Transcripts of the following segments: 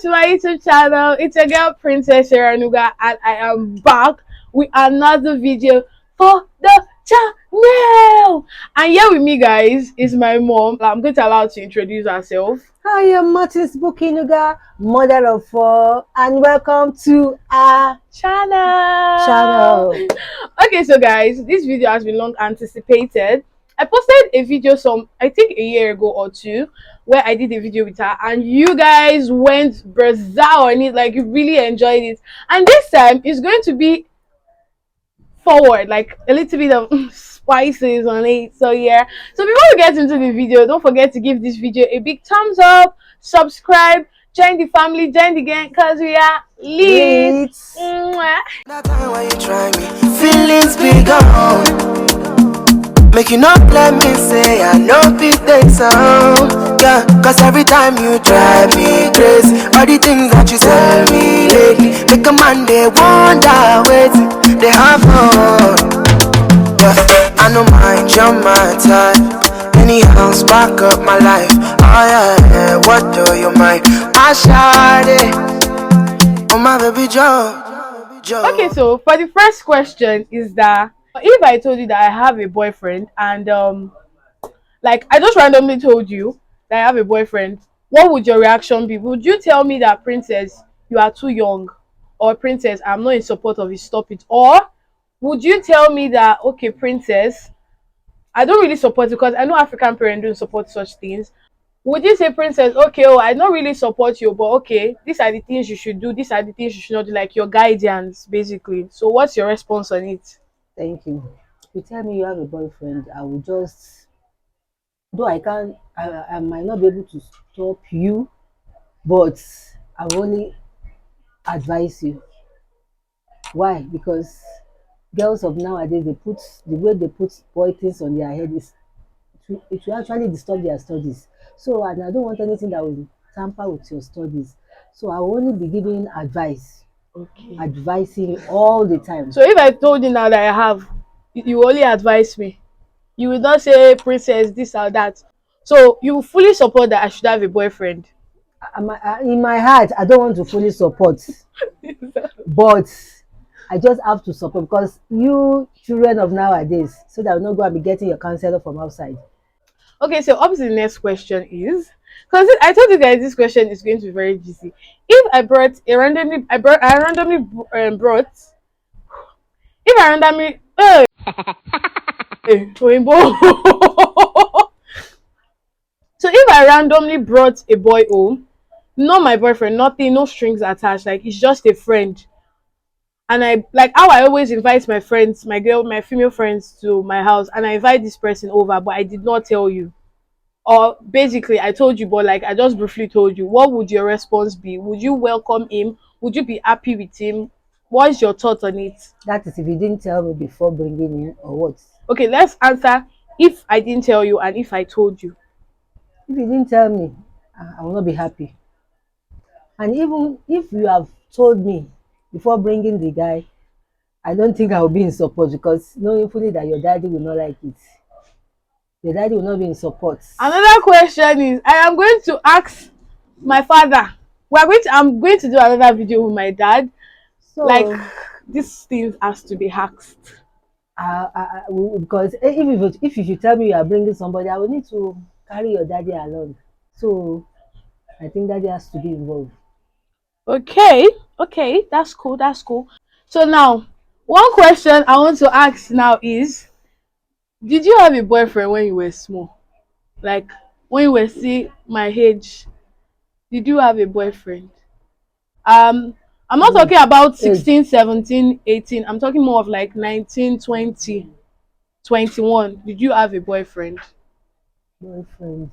to my YouTube channel. It's your girl Princess Sarah Nuga, and I am back with another video for the channel. And here with me, guys, is my mom. I'm going to allow her to introduce herself. I am Nuga, mother of four, and welcome to our channel. Okay, so guys, this video has been long anticipated. I posted a video I think a year ago or two, where I did a video with her, and you guys went berserk on it. Like, you really enjoyed it. And this time it's going to be forward, like a little bit of spices on it. So yeah, so before we get into the video, don't forget to give this video a big thumbs up, subscribe, join the family, join the gang, because we are lit. That time when you try me, feelings bigger. Make you not let me say I know big things yeah, cause every time you drive me crazy, all the things that you tell me lately make a man they wonder, wait, they have on. Yeah, I know mind your mind type. Anyhow, spark up my life. Oh yeah, what do you mind? I shot it. Oh my baby Joe. Okay, so for the first question is that if I told you that I have a boyfriend and like I just randomly told you that I have a boyfriend, what would your reaction be? Would you tell me that, Princess, you are too young, or Princess, I'm not in support of it, stop it? Or would you tell me that, okay, Princess, I don't really support it, because I know African parents don't support such things? Would you say, Princess, okay, oh, I don't really support you, but okay, these are the things you should do, these are the things you should not do, like your guidance, basically. So what's your response on it? Thank you. You tell me you have a boyfriend, I will just, though I might not be able to stop you, but I will only advise you. Why? Because girls of nowadays, the way they put boy things on their head is it will actually disturb their studies. So, and I don't want anything that will tamper with your studies. So I will only be giving advice, advising all the time. So if I told you now that I have, you only advise me, you will not say, Princess, this or that. So you fully support that I should have a boyfriend? In my heart, I don't want to fully support, but I just have to support, because you children of nowadays, so that I'm not going to be getting your counselor from outside. Okay, so obviously the next question is, because I told you guys this question is going to be very juicy. If I brought a randomly, I randomly brought, if I randomly, Rainbow. So if I randomly brought a boy home, not my boyfriend, nothing, no strings attached, like it's just a friend, and I, like how I always invite my friends, my female friends to my house, and I invite this person over, but I did not tell you, or basically I told you, but like I just briefly told you, what would your response be? Would you welcome him? Would you be happy with him? What's your thought on it? That is if you didn't tell me before bringing in, or what? Okay, let's answer if I didn't tell you and if I told you. If you didn't tell me, I will not be happy. And even if you have told me before bringing the guy, I don't think I will be in support, because knowing fully that your daddy will not like it. Your daddy will not be in support. Another question is, I am going to ask my father. I'm going to do another video with my dad. So like, this thing has to be asked. Because if you should tell me you are bringing somebody, I will need to carry your daddy along. So I think daddy has to be involved. Okay, that's cool. So now, one question I want to ask now is, did you have a boyfriend when you were small? Like, when you were still my age, did you have a boyfriend? I'm not talking about 16, 17, 18. I'm talking more of like 19, 20, 21. Did you have a boyfriend? Boyfriend?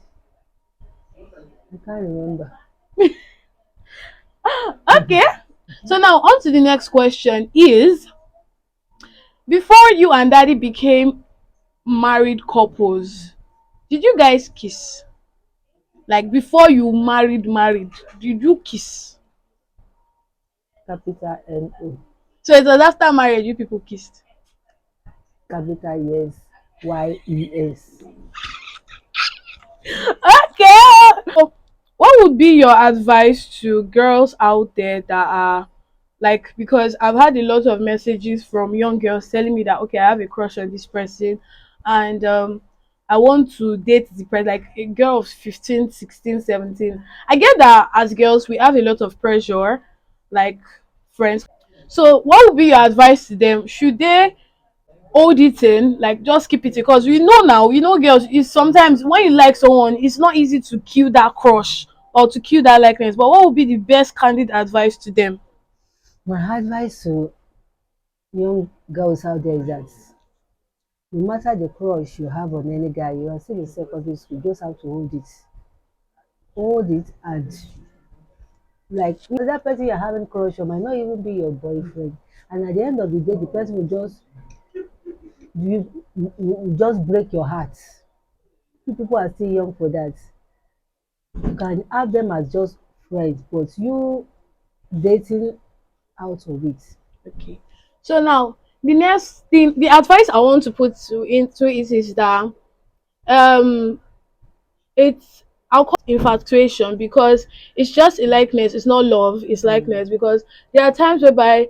I can't remember. Okay. So now on to the next question is, before you and daddy became married couples, did you guys kiss? Like, before you married, did you kiss? Capital N-O. So it was after marriage you people kissed? Capital yes, Y-E-S. Okay. So What would be your advice to girls out there that are like, because I've had a lot of messages from young girls telling me that okay, I have a crush on this person, and I want to date the person, like a girl of 15, 16, 17. I get that as girls we have a lot of pressure, like friends. So what would be your advice to them? Should they hold it in, like just keep it in? Because we know now, girls, is sometimes when you like someone, it's not easy to kill that crush or to kill that likeness. But what would be the best candid advice to them? My advice to young girls out there is that no matter the crush you have on any guy, you are still in secondary school, you just have to hold it, and like that person you're having crush on might not even be your boyfriend, and at the end of the day the person will just will just break your heart. You people are still young for that. You can have them as just friends, but you dating out of it. Okay. So now the next thing, the advice I want to put into it is that um it's, I'll call it infatuation, because it's just a likeness, it's not love, it's Mm. likeness. Because there are times whereby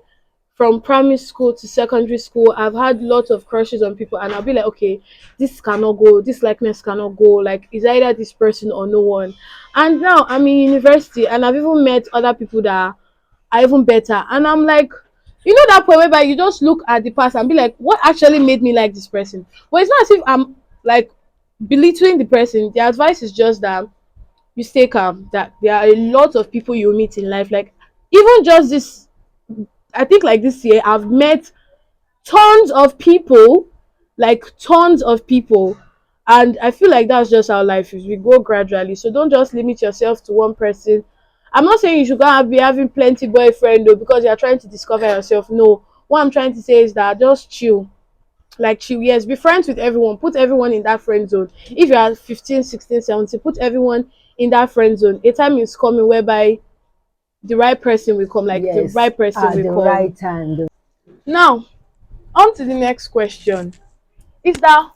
from primary school to secondary school I've had lots of crushes on people, and I'll be like, okay, this cannot go, this likeness cannot go, like it's either this person or no one. And now I'm in university and I've even met other people that are even better, and I'm like, that point whereby you just look at the past and be like, what actually made me like this person? But it's not as if I'm like belittling the person. The advice is just that you stay calm, that there are a lot of people you meet in life. Like, even just this, I think like this year I've met tons of people, like tons of people. And I feel like that's just how life is. We go gradually. So don't just limit yourself to one person. I'm not saying you should go and be having plenty boyfriend though, because you're trying to discover yourself. No. What I'm trying to say is that just chill. Like chill, yes, be friends with everyone. Put everyone in that friend zone. If you are 15, 16, 17, put everyone in that friend zone. A time is coming whereby the right person will come, like the Yes, right person at will the come. right time. Now, on to the next question. Is that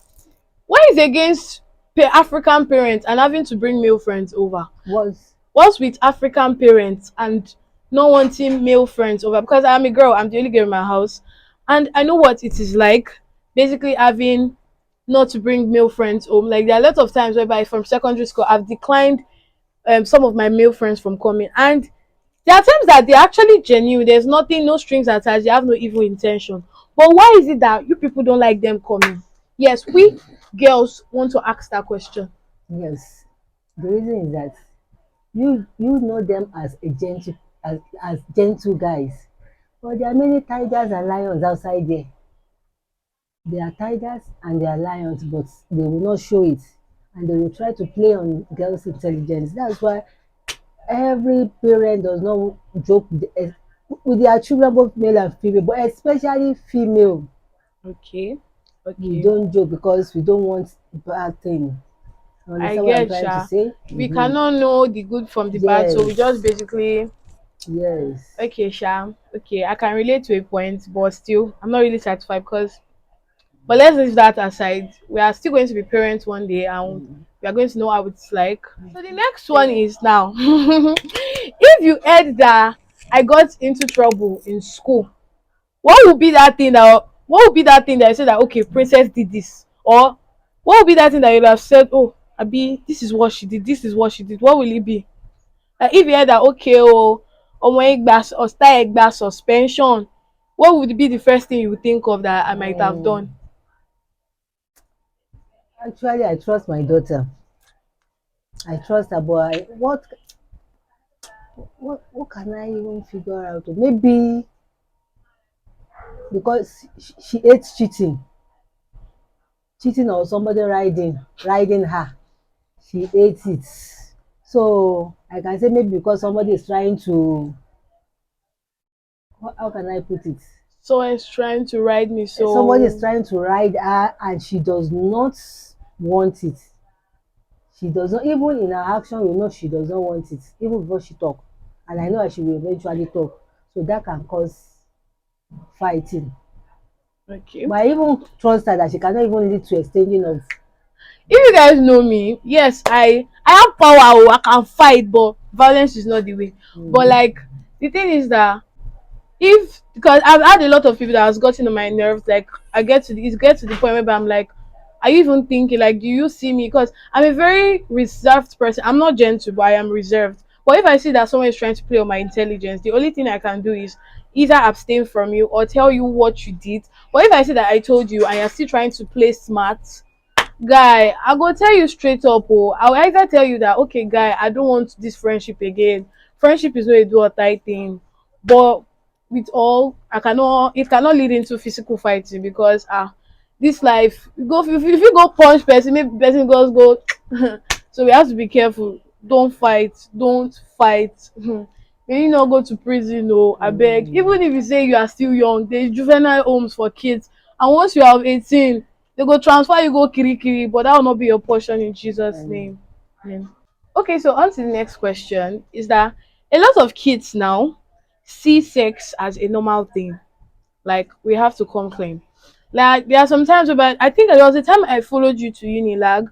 what is against African parents and having to bring male friends over? Was What's with African parents and not wanting male friends over? Because I'm a girl, I'm the only girl in my house, and I know what it is like. Basically, having not to bring male friends home. Like there are a lot of times whereby from secondary school I've declined some of my male friends from coming, and there are times that they're actually genuine. There's nothing, no strings attached. They have no evil intention. But why is it that you people don't like them coming? Yes, we girls want to ask that question. yes. The reason is that you know them as a gentle as gentle guys, but there are many tigers and lions outside there. They are tigers and they are lions, but they will not show it, and they will try to play on girls' intelligence. That's why every parent does not joke with their children, both male and female, but especially female. Okay, We okay. don't joke because we don't want bad thing. You I understand what I'm get trying to Sha. say? We Mm-hmm. cannot know the good from the bad, so we just Yes, basically, yes. okay, Sha. Okay, I can relate to a point, but still, I'm not really satisfied because. But let's leave that aside. We are still going to be parents one day, and Mm. we are going to know how it's like. So the next one is now, if you heard that I got into trouble in school, what would be that thing that you said that okay, princess did this, or what would be that thing that you'd have said, oh, Abi, this is what she did, this is what she did, what will it be? Like if you heard that okay, oh, ọmọ egba or style egba suspension, what would be the first thing you would think of that I might have Mm. done? Actually, I trust my daughter. I trust her, but what can I even figure out? Maybe because she hates cheating or somebody riding her. She hates it. So I can say maybe because somebody is trying to, how can I put it? Someone is trying to ride me, Somebody is so trying to ride her and she does not want it. She does not, even in her action, she does not want it, even before she talk. And I know that she will eventually talk. So that can cause fighting. okay. But I even trust her that she cannot even lead to exchanging of If you guys know me, yes, I have power. Oh, I can fight, but violence is not the way. But Mm-hmm. like the thing is that if because I've had a lot of people that has gotten on my nerves, like it gets to the point where I'm like, are you even thinking, like, do you see me? Because I'm a very reserved person. I'm not gentle, but I am reserved. But if I see that someone is trying to play on my intelligence, the only thing I can do is either abstain from you or tell you what you did. But if I see that I told you and you're still trying to play smart, guy, I go tell you straight up. Oh, I'll either tell you that, okay, guy, I don't want this friendship again. Friendship is not a do or die thing. But with all, I cannot it cannot lead into physical fighting, because this life, you go if you go punch person, maybe person goes go. So we have to be careful. Don't fight. May you not go to prison. No, I beg. Mm. Even if you say you are still young, there's juvenile homes for kids, and once you are 18, they go transfer you go kirikiri, but that will not be your portion in Jesus' And name. Amen. Okay, so on to the next question is that a lot of kids now see sex as a normal thing. Like, we have to come clean. Like, there are some times where I think there was a time I followed you to Unilag,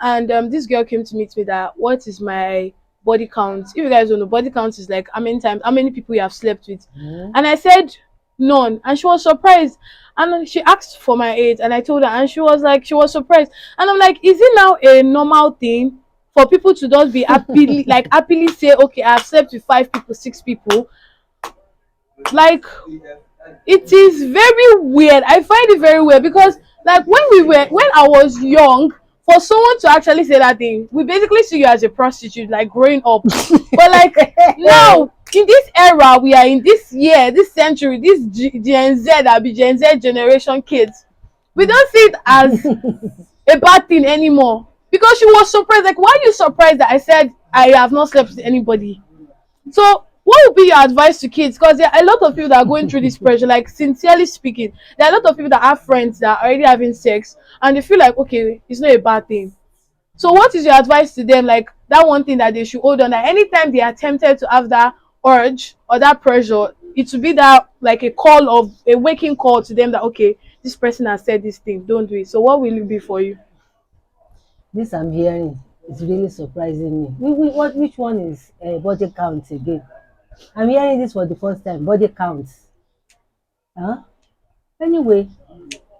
and this girl came to meet me that what is my body count. If you guys don't know, body count is like how many people you have slept with. mm, And I said none, and she was surprised. And she asked for my age, and I told her, and she was surprised. And I'm like, is it now a normal thing for people to just be happily say, okay, I've slept with 5 people, 6 people? Like, it is very weird. I find it very weird because, like, when I was young, for someone to actually say that thing, we basically see you as a prostitute, like growing up. But like now, in this era, we are in this year, this century, this Gen Z, that be Gen Z generation kids, we don't see it as a bad thing anymore. Because she was surprised, like, why are you surprised that I said I have not slept with anybody? So, what would be your advice to kids? Because there are a lot of people that are going through this pressure. Like, sincerely speaking, there are a lot of people that have friends that are already having sex, and they feel like, okay, it's not a bad thing. So, what is your advice to them? Like, that one thing that they should hold on. That anytime they are tempted to have that urge or that pressure, it should be that, like, a waking call to them that, okay, this person has said this thing, don't do it. So, what will it be for you? this I'm hearing is really surprising me. Which one is body count again? I'm hearing this for the first time. Body count. Huh? Anyway,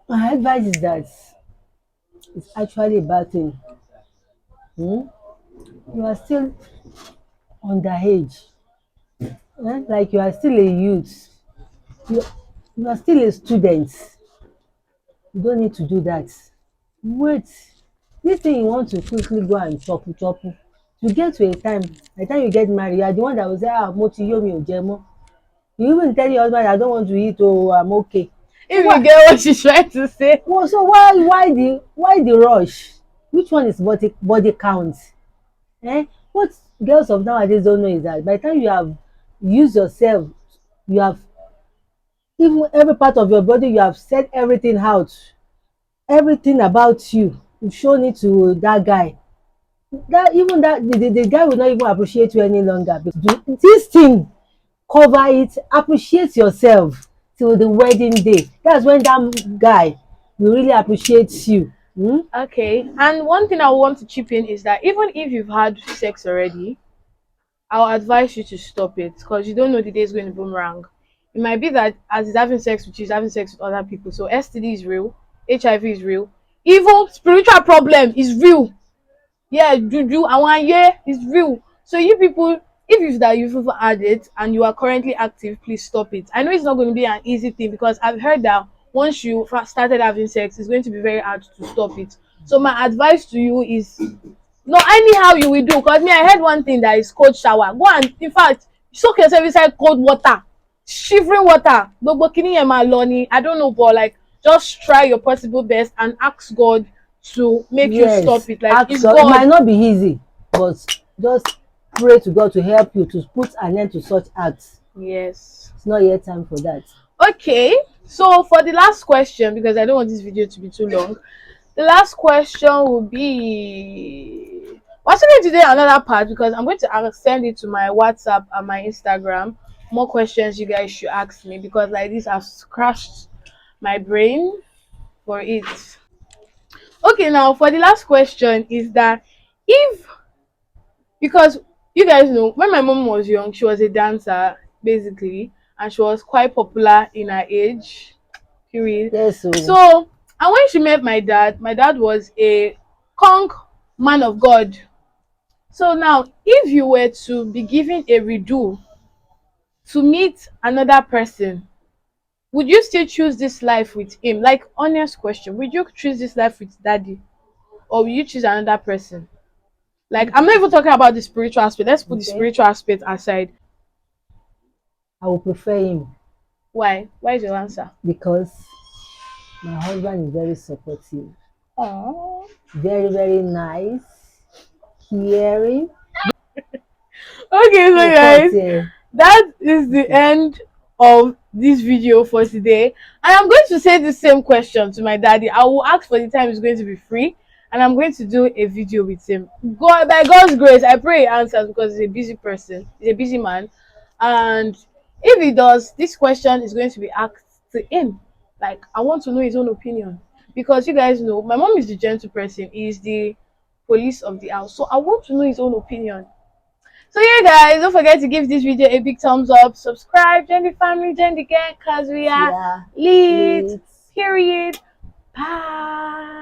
my advice is that it's actually a bad thing. Hmm? You are still underage. Like you are still a youth. You, you are still a student. You don't need to do that. Wait. This thing you want to quickly go and chop. You get to a time, by the time you get married, you are the one that will say, mo ti yó mi ò jẹ mọ́. You even tell your husband, I don't want to eat, oh, I'm okay. So If you what? get what she's trying to say. Well, so why the rush? Which one is body count? What girls of nowadays don't know is that by the time you have used yourself, you have even every part of your body, you have said everything out, everything about you, you've shown it to that guy. The guy will not even appreciate you any longer because this thing cover it, appreciate yourself till the wedding day. That's when that guy will really appreciate you. Hmm? Okay. And one thing I want to chip in is that even if you've had sex already, I'll advise you to stop it, because you don't know the day is going to boomerang. It might be that as he's having sex with you, he's having sex with other people. So STD is real, HIV is real, even spiritual problem is real. Yeah, juju and 1 year is real. So you people, if you that you've ever had it and you are currently active, please stop it. I know it's not going to be an easy thing, because I've heard that once you started having sex, it's going to be very hard to stop it. So my advice to you is, no, anyhow you will do. Because me, I heard one thing that is cold shower. Go and, in fact, soak yourself inside cold water, shivering water. Gbogbo kini yẹn máa lọ ni. I don't know, but like, just try your possible best and ask God to make you stop Yes, it. Like, ask it's God. It God. might not be easy, but just pray to God to help you to put an end to such acts. Yes. It's not yet time for that. Okay. So for the last question, because I don't want this video to be too long, the last question will be, we're actually going to do another part, because I'm going to send it to my WhatsApp and my Instagram. More questions you guys should ask me, because like this, I've scratched my brain for it. Okay, now for the last question is that if, because you guys know when my mom was young, she was a dancer basically, and she was quite popular in her age period. Yes, so So, and when she met my dad was a conk man of God. So now, if you were to be given a redo to meet another person, would you still choose this life with him? Like, honest question, would you choose this life with daddy, or will you choose another person? Like, I'm not even talking about the spiritual aspect. Let's put the okay, spiritual aspect aside. I will prefer him Why? Why is your answer? because my husband is very supportive, Oh. very, very nice, caring. Okay, so Oh, hot guys, here. that is the end of this video for today. And I'm going to say the same question to my daddy. I will ask for the time he's going to be free, and I'm going to do a video with him. God, by God's grace, I pray he answers because he's a busy person, he's a busy man. And if he does, this question is going to be asked to him. Like, I want to know his own opinion. Because you guys know, my mom is the gentle person, he is the police of the house. So I want to know his own opinion. So yeah, guys, don't forget to give this video a big thumbs up, subscribe, join the family, join the gang, cause we are Yeah, lit. late. Period. Bye.